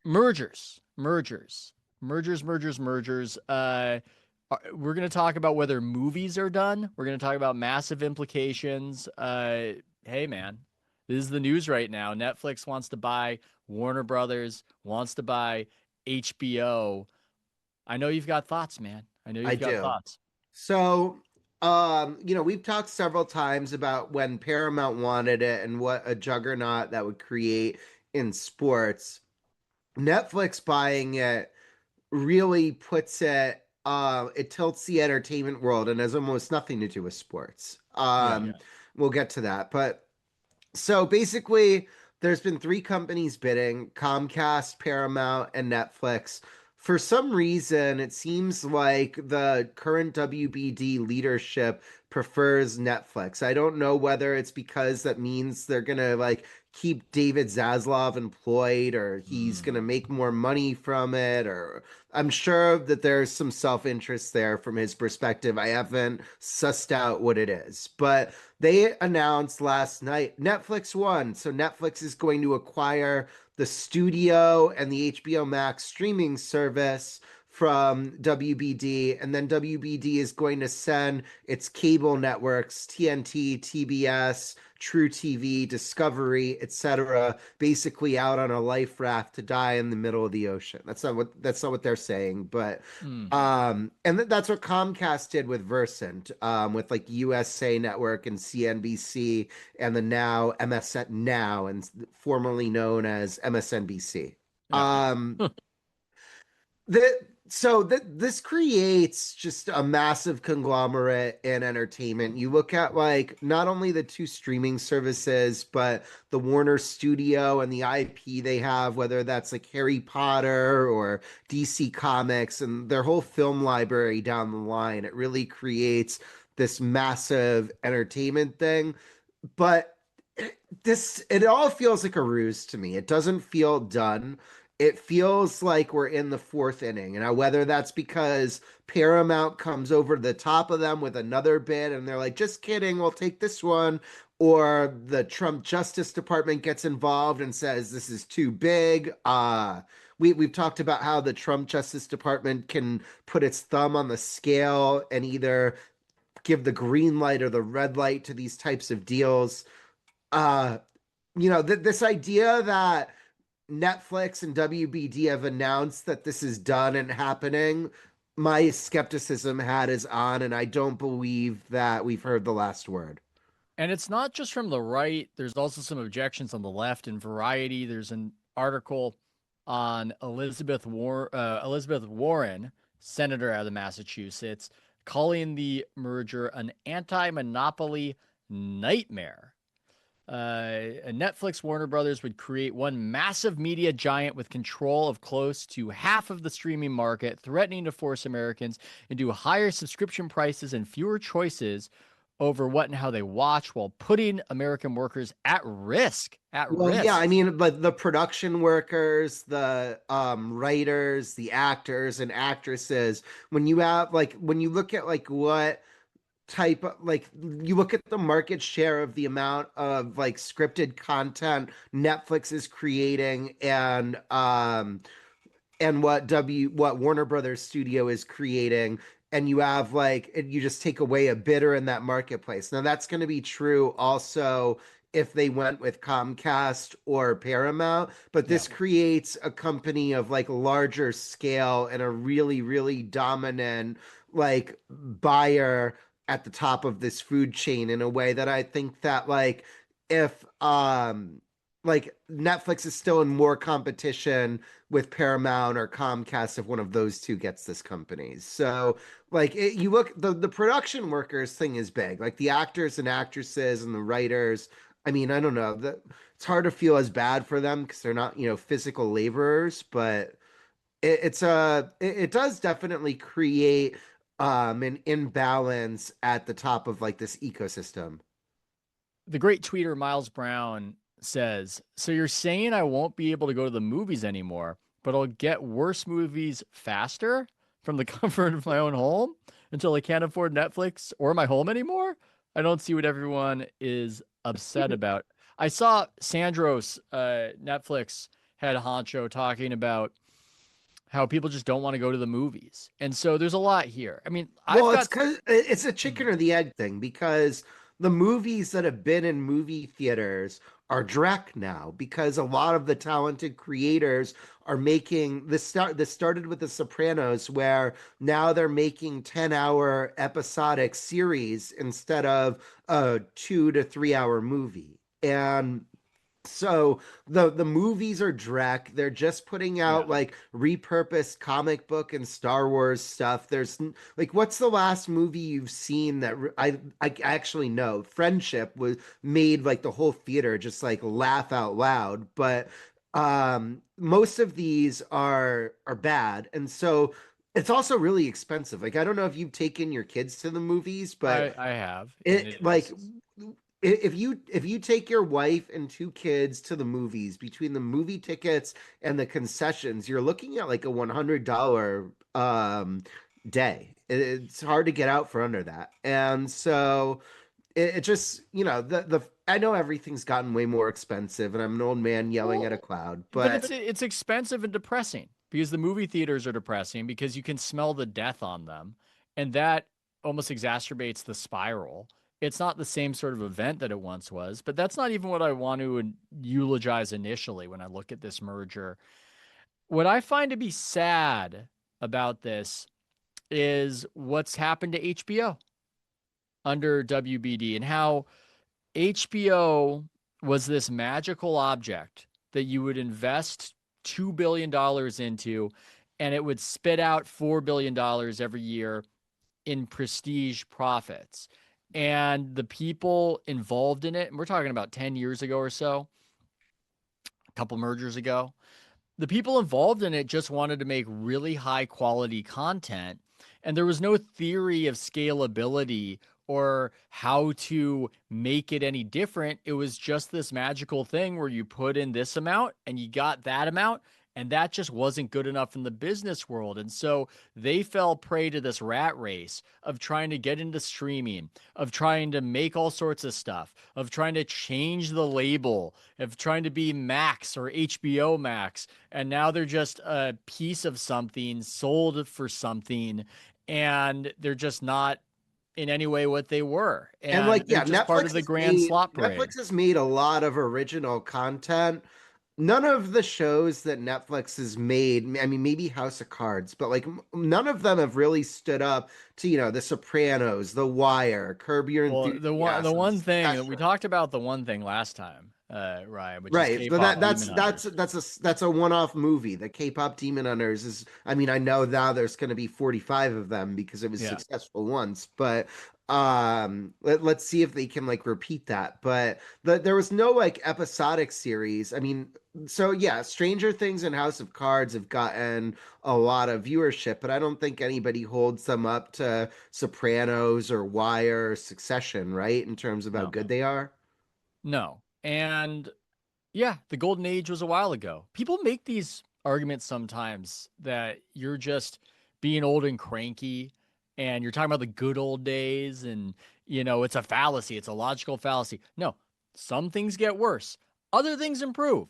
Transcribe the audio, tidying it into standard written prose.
Mergers. We're going to talk about whether movies are done. We're going to talk about massive implications. Hey, man, this is the news right now. Netflix wants to buy Warner Brothers, wants to buy HBO. I know you've got thoughts, man. I know I you've got do. thoughts. So, we've talked several times about when Paramount wanted it and what a juggernaut that would create in sports. Netflix buying it really puts it tilts the entertainment world and has almost nothing to do with sports. Yeah, yeah. We'll get to that. But so basically, there's been three companies bidding: Comcast, Paramount, and Netflix. For some reason, it seems like the current WBD leadership prefers Netflix. I don't know whether it's because that means they're gonna like keep David Zaslav employed or he's gonna Mm. make more money from it, or I'm sure that there's some self-interest there from his perspective. I haven't sussed out what it is, but they announced last night Netflix won. So Netflix is going to acquire the studio and the HBO Max streaming service from WBD. And then WBD is going to send its cable networks, TNT, TBS, True TV, Discovery, etc., basically out on a life raft to die in the middle of the ocean. That's not what they're saying, but Mm. and that's what Comcast did with Versant, with like USA Network and CNBC, and the now MSN now and formerly known as MSNBC. Yeah, yeah. Um, the this creates just a massive conglomerate in entertainment. You look at like not only the two streaming services, but the Warner Studio and the IP they have, whether that's like Harry Potter or DC Comics and their whole film library down the line. It really creates this massive entertainment thing. But it all feels like a ruse to me. It doesn't feel done. It feels like we're in the fourth inning. And whether that's because Paramount comes over the top of them with another bid and they're like, just kidding, we'll take this one. Or the Trump Justice Department gets involved and says this is too big. We've talked about how the Trump Justice Department can put its thumb on the scale and either give the green light or the red light to these types of deals. uh this idea that Netflix and WBD have announced that this is done and happening, my skepticism hat is on, and I don't believe that we've heard the last word. And it's not just from the right. There's also some objections on the left. In Variety, there's an article on Elizabeth Warren, senator out of Massachusetts, calling the merger an anti-monopoly nightmare. Netflix Warner Brothers would create one massive media giant with control of close to half of the streaming market, threatening to force Americans into higher subscription prices and fewer choices over what and how they watch, while putting American workers at risk. At Well, yeah, risk. I mean, but the production workers, the writers, the actors and actresses, when you look at like what type of like you look at the market share of the amount of like scripted content Netflix is creating and what Warner Brothers Studio is creating, and you have like you just take away a bidder in that marketplace. Now that's going to be true also if they went with Comcast or Paramount, but Yeah. this creates a company of like larger scale and a really really dominant like buyer at the top of this food chain in a way that I think that if like Netflix is still in more competition with Paramount or Comcast if one of those two gets this company. So you look the production workers thing is big. Like the actors and actresses and the writers. I mean, I don't know. It's hard to feel as bad for them because they're not, physical laborers, but it does definitely create an imbalance at the top of like this ecosystem. The great tweeter Miles Brown says, "So you're saying I won't be able to go to the movies anymore, but I'll get worse movies faster from the comfort of my own home until I can't afford Netflix or my home anymore? I don't see what everyone is upset about." I saw Sandros, Netflix head honcho talking about how people just don't want to go to the movies. And so there's a lot here. I mean, I've Well, it's got because it's a Mhm. chicken or the egg thing because the movies that have been in movie theaters are direct now because a lot of the talented creators are making this started with The Sopranos where now they're making 10-hour episodic series instead of a 2 to 3 hour movie. And so the movies are dreck. They're just putting out Yeah. like repurposed comic book and Star Wars stuff. Like what's the last movie you've seen that I actually know? Friendship was made like the whole theater just like laugh out loud, but most of these are bad. And so it's also really expensive. Like I don't know if you've taken your kids to the movies, but I have, and it it like is if you take your wife and two kids to the movies between the movie tickets and the concessions, you're looking at like a $100 day. It's hard to get out for under that. And so it just, the I know everything's gotten way more expensive and I'm an old man yelling at a well, cloud, but but it's expensive and depressing because the movie theaters are depressing because you can smell the death on them, and that almost exacerbates the spiral. It's not the same sort of event that it once was, but that's not even what I want to eulogize initially when I look at this merger. What I find to be sad about this is what's happened to HBO under WBD and how HBO was this magical object that you would invest $2 billion into, and it would spit out $4 billion every year in prestige profits. And the people involved in it, and we're talking about 10 years ago or so, a couple mergers ago, the people involved in it just wanted to make really high quality content. And there was no theory of scalability or how to make it any different. It was just this magical thing where you put in this amount and you got that amount. And that just wasn't good enough in the business world. And so they fell prey to this rat race of trying to get into streaming, of trying to make all sorts of stuff, of trying to change the label, of trying to be Max or HBO Max. And now they're just a piece of something sold for something, and they're just not in any way what they were. and And like they're yeah, just part of the grand slot parade. Netflix has made a lot of original content. None of the shows that Netflix has made, I mean, maybe House of Cards, but like none of them have really stood up to, The Sopranos, The Wire, Curb Your Well, the Enthusiasm, one thing that we Succession. talked about, the one thing last time, Ryan, which is Right, but K-pop Demon Hunters. that's a one-off movie. The K-pop Demon Hunters is, I mean, I know now there's going to be 45 of them because it was Yeah. successful once, but let's see if they can like repeat that. But there was no like episodic series. I mean, so yeah, Stranger Things and House of Cards have gotten a lot of viewership, but I don't think anybody holds them up to Sopranos or Wire or Succession, right? In terms of how No. good they are. No. And yeah, the golden age was a while ago. People make these arguments sometimes that you're just being old and cranky and you're talking about the good old days and it's a fallacy, it's a logical fallacy. No, some things get worse. Other things improve.